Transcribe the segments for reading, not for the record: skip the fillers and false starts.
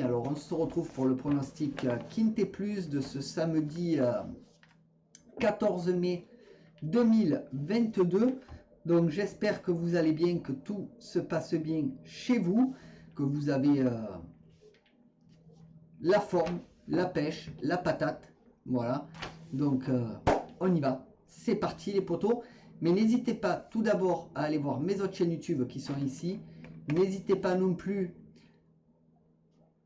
Alors on se retrouve pour le pronostic Quintet Plus de ce samedi 14 mai 2022. Donc j'espère que vous allez bien, que tout se passe bien chez vous, que vous avez la forme, la pêche, la patate. Voilà, donc on y va, c'est parti les potos. Mais n'hésitez pas tout d'abord à aller voir mes autres chaînes YouTube qui sont ici. N'hésitez pas non plus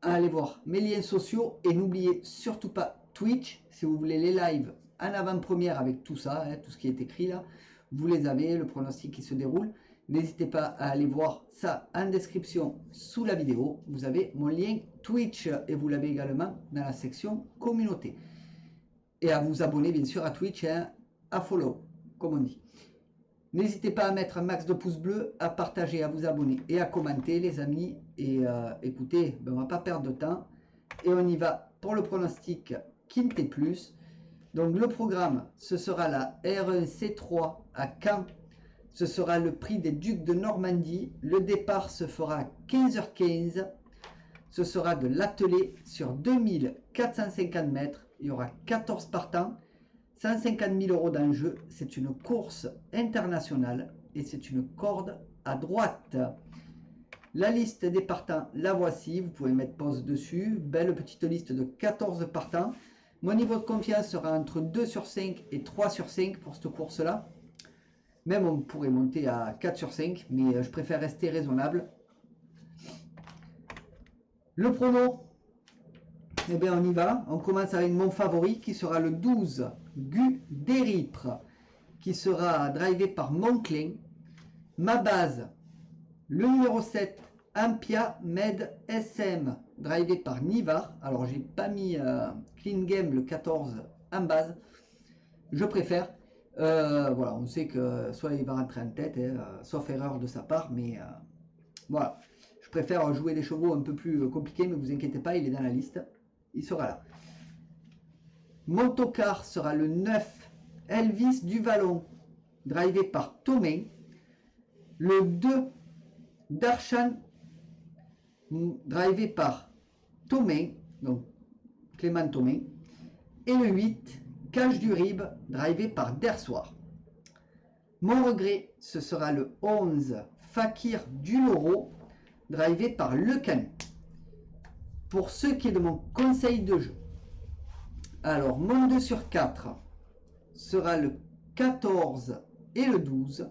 à aller voir mes liens sociaux et n'oubliez surtout pas Twitch si vous voulez les lives en avant-première avec tout ça, tout ce qui est écrit là, vous les avez, le pronostic qui se déroule. N'hésitez pas à aller voir ça en description sous la vidéo. Vous avez mon lien Twitch et vous l'avez également dans la section communauté. Et à vous abonner bien sûr à Twitch, à follow comme on dit. N'hésitez pas à mettre un max de pouces bleus, à partager, à vous abonner et à commenter les amis. Et écoutez, on ne va pas perdre de temps. Et on y va pour le pronostic Quintet Plus. Donc le programme, ce sera la R1C3 à Caen. Ce sera le prix des Ducs de Normandie. Le départ se fera à 15h15. Ce sera de l'attelé sur 2450 mètres. Il y aura 14 partants. 150 000 € d'enjeu, c'est une course internationale et c'est une corde à droite. La liste des partants, la voici, vous pouvez mettre pause dessus. Belle petite liste de 14 partants. Mon niveau de confiance sera entre 2 sur 5 et 3 sur 5 pour cette course-là. Même on pourrait monter à 4 sur 5, mais je préfère rester raisonnable. Le prono, eh bien on y va, on commence avec mon favori qui sera le 12, Gu Déripre, qui sera drivé par Monclin. Ma base, le numéro 7, Ampia Med SM, drivé par Nivar. Alors j'ai pas mis Clean Game le 14 en base, je préfère. Voilà, on sait que soit il va rentrer en tête, sauf erreur de sa part, mais voilà. Je préfère jouer des chevaux un peu plus compliqués, mais vous inquiétez pas, il est dans la liste. Il sera là. Mon tocard sera le 9, Elvis du Vallon, drivé par Tomé. Le 2, Darshan, drivé par Tomé, donc Clément Tomé. Et le 8, Cache du Rib, drivé par Dersoir. Mon regret, ce sera le 11, Fakir du Loro, drivé par Le Canu. Pour ce qui est de mon conseil de jeu, alors mon 2 sur 4 sera le 14 et le 12.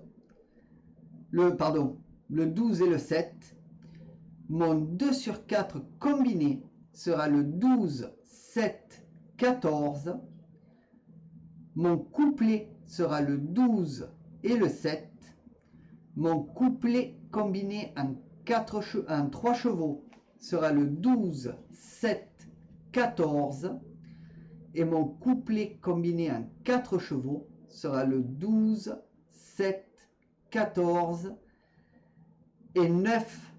Le 12 et le 7. Mon 2 sur 4 combiné sera le 12, 7, 14. Mon couplet sera le 12 et le 7. Mon couplet combiné en 3 chevaux sera le 12, 7, 14. Et mon couplet combiné en 4 chevaux sera le 12, 7, 14 et 9.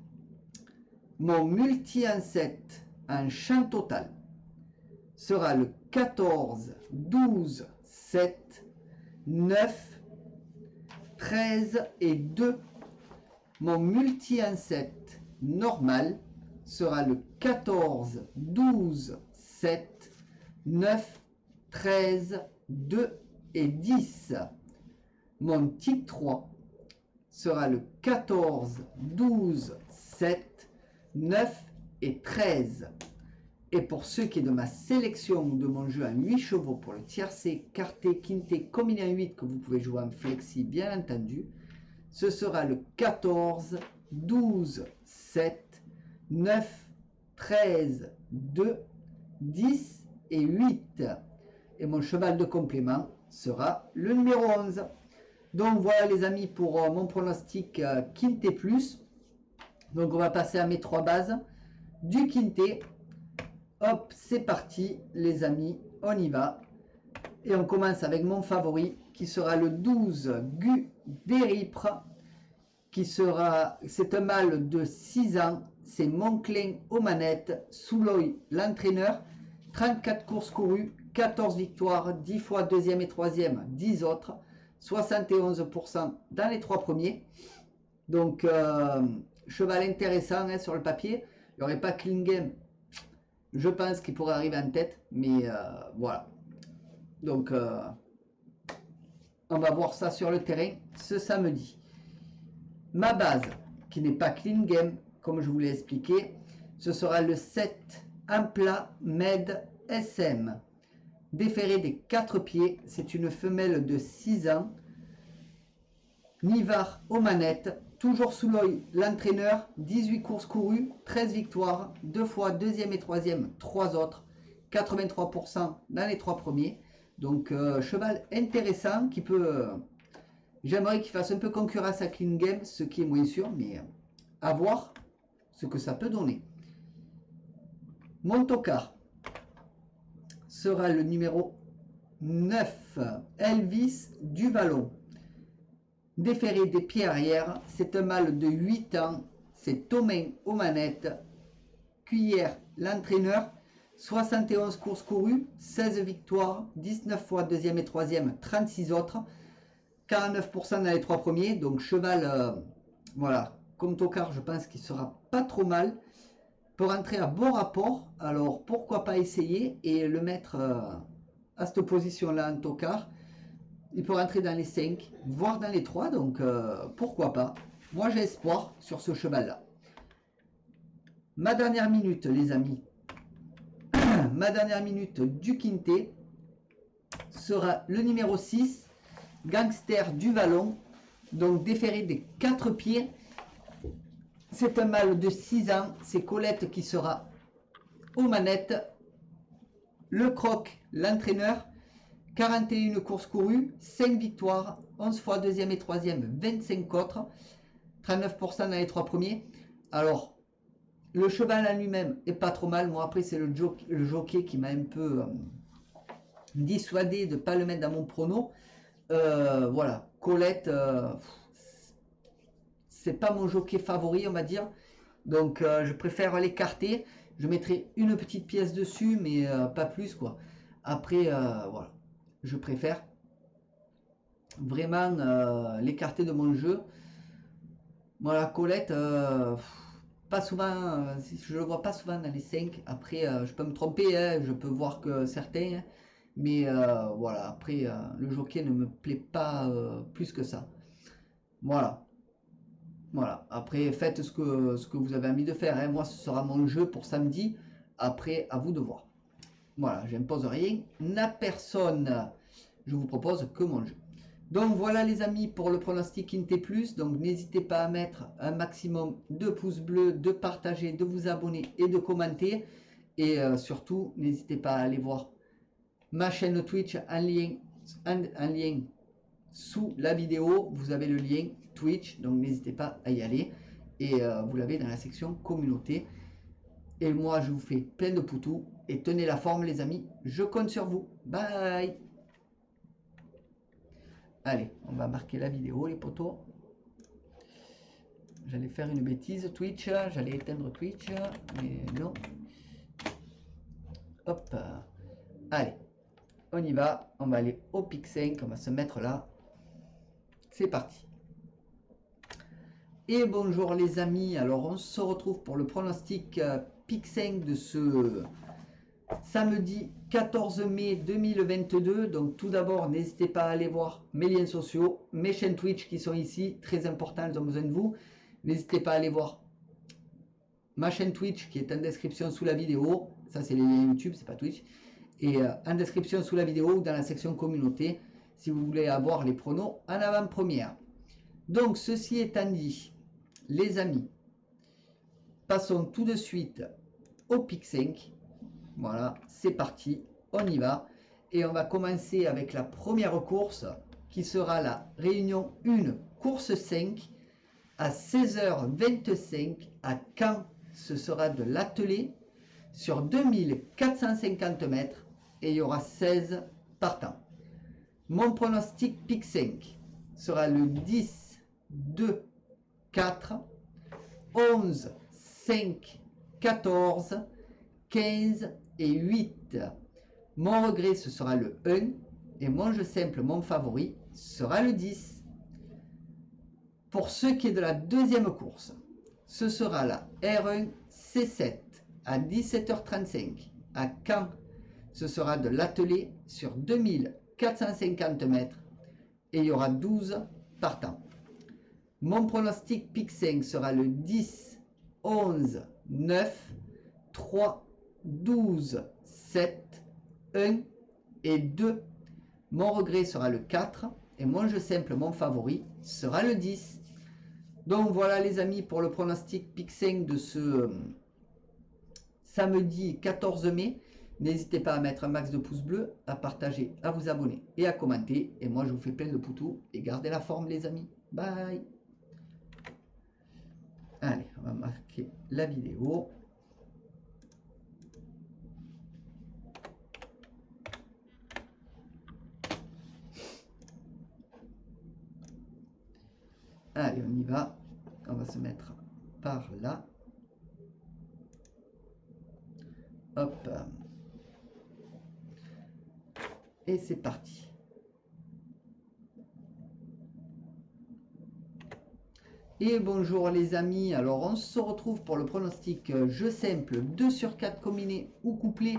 Mon multi en 7 en champ total sera le 14, 12, 7, 9, 13 et 2. Mon multi en 7 normal sera le 14, 12, 7, 9, 13, 2 et 10. Mon type 3 sera le 14, 12, 7, 9 et 13. Et pour ce qui est de ma sélection de mon jeu en 8 chevaux pour le tiercé, quarté, quinté, combiné en 8 que vous pouvez jouer en flexi bien entendu, ce sera le 14, 12, 7, 9, 13, 2, 10 et 8. Et mon cheval de complément sera le numéro 11. Donc voilà les amis pour mon pronostic Quintet Plus. Donc on va passer à mes 3 bases du Quintet. Hop, c'est parti les amis, on y va. Et on commence avec mon favori qui sera le 12, Gu Déripre, qui sera, c'est un mâle de 6 ans, c'est Monclin aux manettes, Souloy l'entraîneur, 34 courses courues, 14 victoires, 10 fois deuxième et troisième, 10 autres, 71% dans les 3 premiers. Donc cheval intéressant sur le papier. Il n'y aurait pas Clean Game, Je pense qu'il pourrait arriver en tête, mais voilà. Donc, on va voir ça sur le terrain ce samedi. Ma base, qui n'est pas clean game, comme je vous l'ai expliqué, ce sera le 7 un plat Med SM. Déféré des 4 pieds, c'est une femelle de 6 ans. Nivard aux manettes, toujours sous l'œil l'entraîneur, 18 courses courues, 13 victoires, 2 fois deuxième et troisième, 3 autres, 83% dans les 3 premiers. Donc cheval intéressant qui peut... j'aimerais qu'il fasse un peu concurrence à Clean Game, ce qui est moins sûr, mais à voir ce que ça peut donner. Mon tocard sera le numéro 9, Elvis du Vallon. Déféré des pieds arrière, c'est un mâle de 8 ans, c'est Thomain aux manettes, Cuillère l'entraîneur, 71 courses courues, 16 victoires, 19 fois deuxième et troisième, 36 autres, 49% dans les 3 premiers, donc cheval, voilà, comme tocard, je pense qu'il sera pas trop mal, pour entrer à bon rapport, alors pourquoi pas essayer et le mettre à cette position-là en tocard. Il peut rentrer dans les 5, voire dans les 3, donc pourquoi pas. Moi j'ai espoir sur ce cheval-là. Ma dernière minute, les amis. Ma dernière minute du quintet sera le numéro 6, Gangster du Vallon. Donc déféré des 4 pieds. C'est un mâle de 6 ans. C'est Colette qui sera aux manettes. Le croc, l'entraîneur. 41 courses courues, 5 victoires, 11 fois deuxième et troisième, 25 autres, 39% dans les 3 premiers. Alors, le cheval en lui-même est pas trop mal. Moi, après, c'est le jockey qui m'a un peu dissuadé de ne pas le mettre dans mon prono. Voilà, Colette, c'est pas mon jockey favori, on va dire. Donc, je préfère l'écarter. Je mettrai une petite pièce dessus, mais pas plus, quoi. Après, voilà. Je préfère vraiment l'écarter de mon jeu. Voilà, Colette, pas souvent, je le vois pas souvent dans les 5. Après, je peux me tromper, hein, je peux voir que certains, hein, mais voilà, après, le jockey ne me plaît pas plus que ça. Voilà. Voilà, après, faites ce que vous avez envie de faire, hein. Moi, ce sera mon jeu pour samedi. Après, à vous de voir. Voilà, j'impose rien à personne. Je vous propose que mon jeu. Donc voilà les amis pour le pronostic Quintet Plus. Donc n'hésitez pas à mettre un maximum de pouces bleus, de partager, de vous abonner et de commenter. Et surtout, n'hésitez pas à aller voir ma chaîne Twitch en lien sous la vidéo. Vous avez le lien Twitch, donc n'hésitez pas à y aller. Et vous l'avez dans la section communauté. Et moi, je vous fais plein de poutous. Et tenez la forme, les amis. Je compte sur vous. Bye. Allez, on va marquer la vidéo, les potos. J'allais faire une bêtise, Twitch. J'allais éteindre Twitch, mais non. Hop. Allez, on y va. On va aller au pic 5. On va se mettre là. C'est parti. Et bonjour les amis. Alors, on se retrouve pour le pronostic pic 5 de ce samedi 14 mai 2022. Donc tout d'abord, n'hésitez pas à aller voir mes liens sociaux, mes chaînes Twitch qui sont ici, très importantes, elles ont besoin de vous. N'hésitez pas à aller voir ma chaîne Twitch qui est en description sous la vidéo. Ça, c'est les liens YouTube, c'est pas Twitch. Et en description sous la vidéo ou dans la section communauté, si vous voulez avoir les pronos en avant-première. Donc, ceci étant dit, les amis, passons tout de suite au pic 5. Voilà, c'est parti, on y va. Et on va commencer avec la première course qui sera la réunion 1, course 5 à 16h25 à Caen. Ce sera de l'attelé sur 2450 mètres et il y aura 16 partants. Mon pronostic pic 5 sera le 10, 2, 4, 11, 5, 14, 15 et 8. Mon regret, ce sera le 1. Et mon jeu simple, mon favori, sera le 10. Pour ce qui est de la deuxième course, ce sera la R1 C7 à 17h35. À Caen, ce sera de l'attelé sur 2450 mètres et il y aura 12 partants. Mon pronostic pick 5 sera le 10, 11, 9, 3, 12, 7, 1 et 2. Mon regret sera le 4 et mon jeu simple, mon favori, sera le 10. Donc voilà les amis pour le pronostic pick 5 de ce samedi 14 mai. N'hésitez pas à mettre un max de pouces bleus, à partager, à vous abonner et à commenter. Et moi je vous fais plein de poutous et gardez la forme les amis. Bye. Allez, on va marquer la vidéo. Allez, on y va. On va se mettre par là. Hop. Et c'est parti. Et bonjour les amis, alors on se retrouve pour le pronostic jeu simple 2 sur 4 combiné ou couplé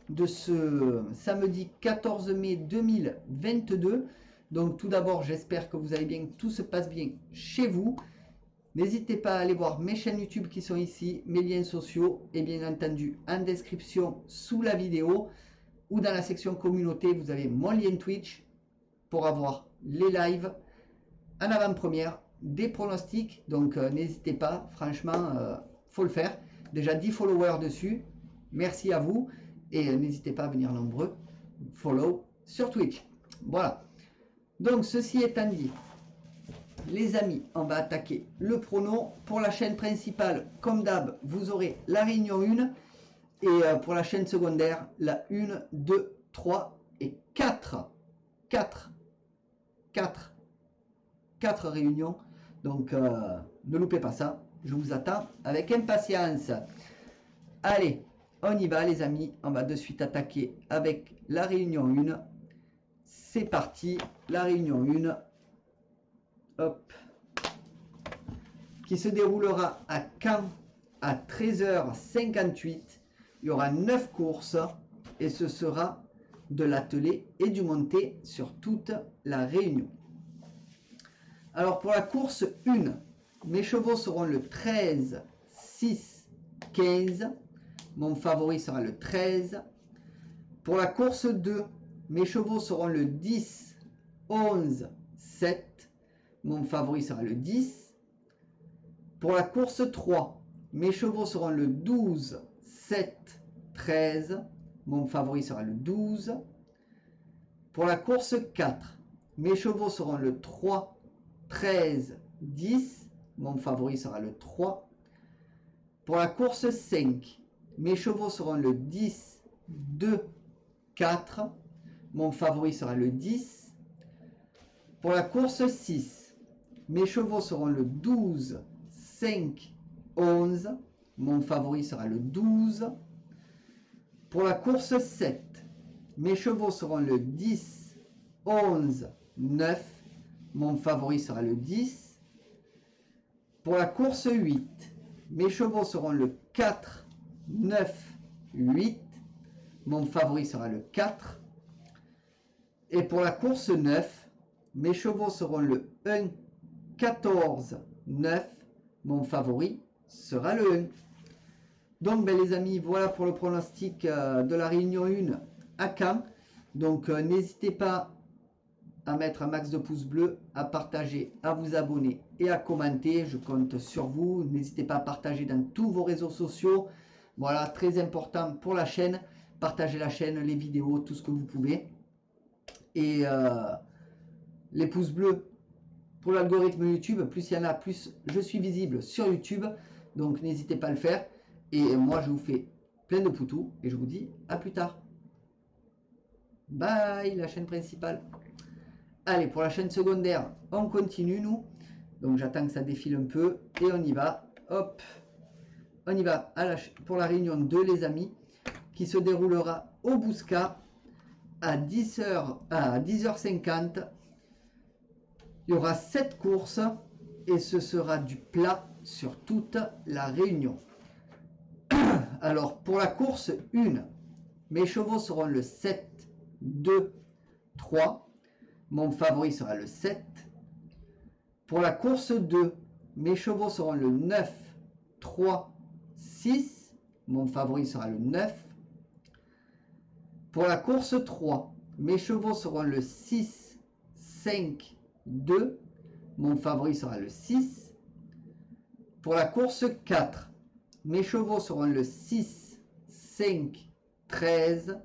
de ce samedi 14 mai 2022. Donc tout d'abord j'espère que vous allez bien, que tout se passe bien chez vous. N'hésitez pas à aller voir mes chaînes YouTube qui sont ici, mes liens sociaux et bien entendu en description sous la vidéo ou dans la section communauté vous avez mon lien Twitch pour avoir les lives en avant-première des pronostics, donc n'hésitez pas, franchement, faut le faire. Déjà 10 followers dessus, merci à vous, et n'hésitez pas à venir nombreux, follow sur Twitch. Voilà, donc ceci étant dit, les amis, on va attaquer le prono. Pour la chaîne principale, comme d'hab, vous aurez la réunion 1, et pour la chaîne secondaire, la 1, 2, 3 et 4 réunions. Donc, ne loupez pas ça. Je vous attends avec impatience. Allez, on y va les amis. On va de suite attaquer avec la réunion 1. C'est parti. La réunion 1. Hop. Qui se déroulera à Caen à 13h58. Il y aura 9 courses. Et ce sera de l'attelé et du monté sur toute la réunion. Alors pour la course 1, mes chevaux seront le 13, 6, 15. Mon favori sera le 13. Pour la course 2, mes chevaux seront le 10, 11, 7. Mon favori sera le 10. Pour la course 3, mes chevaux seront le 12, 7, 13. Mon favori sera le 12. Pour la course 4, mes chevaux seront le 3, 13, 10, mon favori sera le 3. Pour la course 5, mes chevaux seront le 10, 2, 4, mon favori sera le 10. Pour la course 6, mes chevaux seront le 12, 5, 11, mon favori sera le 12. Pour la course 7, mes chevaux seront le 10, 11, 9, mon favori sera le 10. Pour la course 8, mes chevaux seront le 4, 9, 8. Mon favori sera le 4. Et pour la course 9, mes chevaux seront le 1, 14, 9. Mon favori sera le 1. Donc les amis, voilà pour le pronostic de la réunion 1 à Caen. Donc n'hésitez pas à mettre un max de pouces bleus, à partager, à vous abonner et à commenter. Je compte sur vous. N'hésitez pas à partager dans tous vos réseaux sociaux. Voilà, très important pour la chaîne. Partagez la chaîne, les vidéos, tout ce que vous pouvez. Et les pouces bleus pour l'algorithme YouTube. Plus il y en a, plus je suis visible sur YouTube. Donc n'hésitez pas à le faire. Et moi, je vous fais plein de poutous. Et je vous dis à plus tard. Bye, la chaîne principale. Allez, pour la chaîne secondaire, on continue, nous. Donc, j'attends que ça défile un peu. Et on y va. Hop. On y va pour la réunion 2, les amis, qui se déroulera au Bouscat à 10h50. Il y aura 7 courses et ce sera du plat sur toute la réunion. Alors, pour la course 1, mes chevaux seront le 7, 2, 3. Mon favori sera le 7. Pour la course 2, mes chevaux seront le 9, 3, 6. Mon favori sera le 9. Pour la course 3, mes chevaux seront le 6, 5, 2. Mon favori sera le 6. Pour la course 4, mes chevaux seront le 6, 5, 13.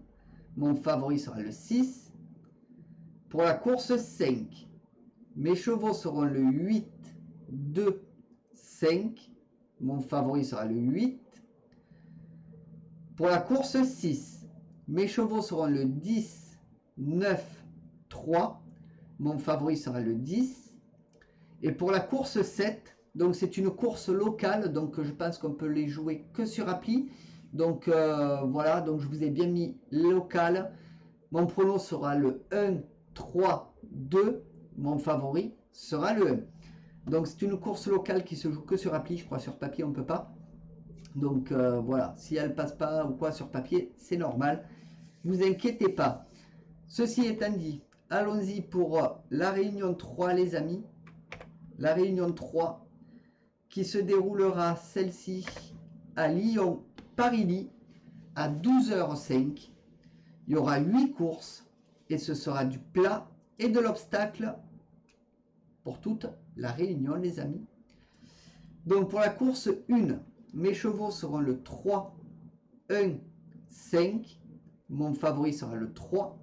Mon favori sera le 6. Pour la course 5, mes chevaux seront le 8, 2, 5. Mon favori sera le 8. Pour la course 6, mes chevaux seront le 10, 9, 3. Mon favori sera le 10. Et pour la course 7, donc c'est une course locale, donc je pense qu'on peut les jouer que sur appli. Donc voilà, donc je vous ai bien mis local. Mon prono sera le 1, 3, 2. Mon favori sera le 1. Donc c'est une course locale qui se joue que sur appli, je crois sur papier on ne peut pas. Donc voilà, si elle passe pas ou quoi sur papier, c'est normal. Ne vous inquiétez pas. Ceci étant dit, allons-y pour la réunion 3 les amis. La réunion 3 qui se déroulera celle-ci à Lyon, Paris-Ly à 12h05. Il y aura 8 courses et ce sera du plat et de l'obstacle pour toute la réunion les amis. Donc pour la course 1, mes chevaux seront le 3, 1, 5. Mon favori sera le 3.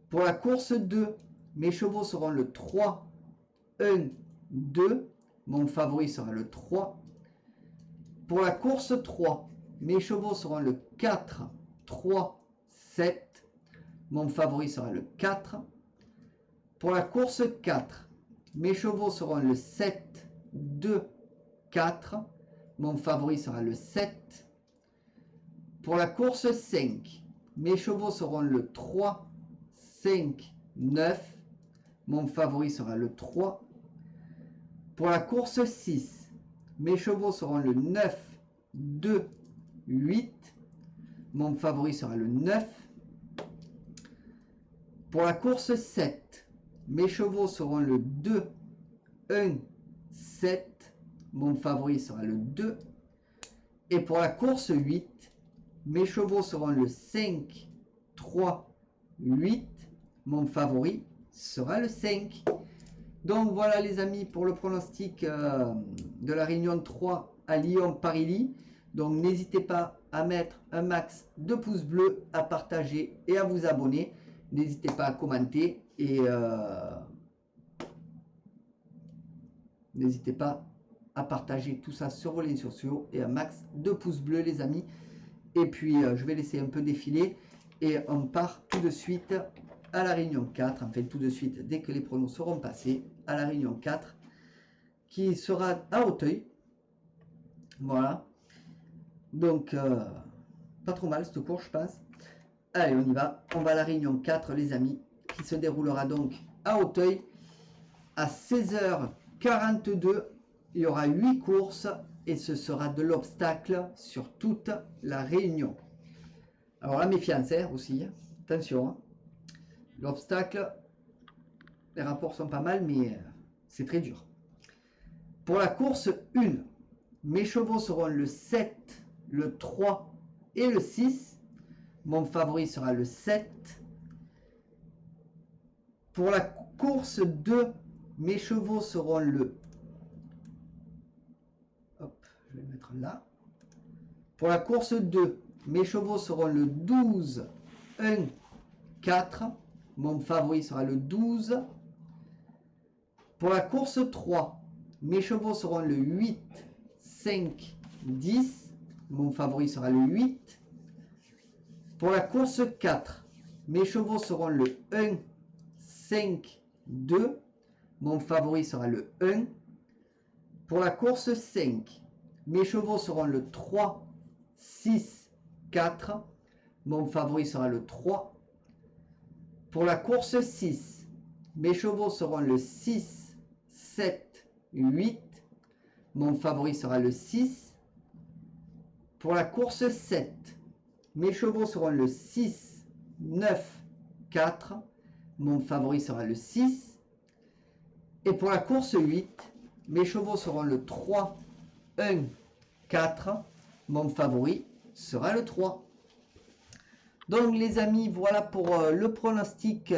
Pour la course 2, mes chevaux seront le 3, 1, 2. Mon favori sera le 3. Pour la course 3, mes chevaux seront le 4, 3, 7. Mon favori sera le 4. Pour la course 4, mes chevaux seront le 7, 2, 4. Mon favori sera le 7. Pour la course 5, mes chevaux seront le 3, 5, 9. Mon favori sera le 3. Pour la course 6, mes chevaux seront le 9, 2, 8. Mon favori sera le 9. Pour la course 7, mes chevaux seront le 2, 1, 7. Mon favori sera le 2. Et pour la course 8, mes chevaux seront le 5, 3, 8. Mon favori sera le 5. Donc voilà les amis pour le pronostic de la réunion 3 à Lyon, Paris-Ly. Donc n'hésitez pas à mettre un max de pouces bleus, à partager et à vous abonner. N'hésitez pas à commenter et n'hésitez pas à partager tout ça sur vos liens sociaux et un max de pouces bleus les amis. Et puis je vais laisser un peu défiler et on part tout de suite à la réunion 4, enfin tout de suite dès que les pronos seront passés, à la réunion 4 qui sera à Auteuil. Voilà. Donc pas trop mal cette course je pense. Allez on y va, on va à la réunion 4 les amis, qui se déroulera donc à Auteuil à 16h42. Il y aura 8 courses et ce sera de l'obstacle sur toute la réunion. Alors la méfiance aussi, hein. Attention, hein. L'obstacle, les rapports sont pas mal, mais c'est très dur. Pour la course 1, mes chevaux seront le 7, le 3 et le 6. Mon favori sera le 7. Pour la course 2, mes chevaux seront le... Hop, je vais le mettre là. Pour la course 2, mes chevaux seront le 12, 1, 4. Mon favori sera le 12. Pour la course 3, mes chevaux seront le 8, 5, 10. Mon favori sera le 8. Pour la course 4, mes chevaux seront le 1, 5, 2. Mon favori sera le 1. Pour la course 5, mes chevaux seront le 3, 6, 4. Mon favori sera le 3. Pour la course 6, mes chevaux seront le 6, 7, 8. Mon favori sera le 6. Pour la course 7, mes chevaux seront le 6, 9, 4. Mon favori sera le 6. Et pour la course 8, mes chevaux seront le 3, 1, 4. Mon favori sera le 3. Donc les amis, voilà pour le pronostic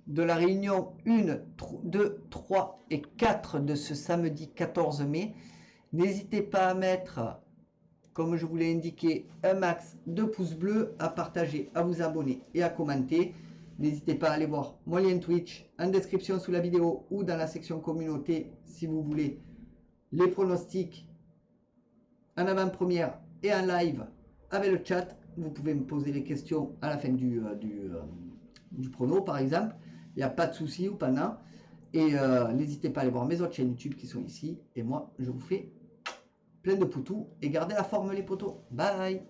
de la réunion 1, 2, 3 et 4 de ce samedi 14 mai. N'hésitez pas à mettre, comme je vous l'ai indiqué, un max de pouces bleus, à partager, à vous abonner et à commenter. N'hésitez pas à aller voir mon lien Twitch en description sous la vidéo ou dans la section communauté si vous voulez les pronostics en avant-première et en live avec le chat. Vous pouvez me poser les questions à la fin du prono par exemple. Il n'y a pas de souci ou pendant. Et n'hésitez pas à aller voir mes autres chaînes YouTube qui sont ici. Et moi, je vous fais plein de poutous. Et gardez la forme les potos. Bye!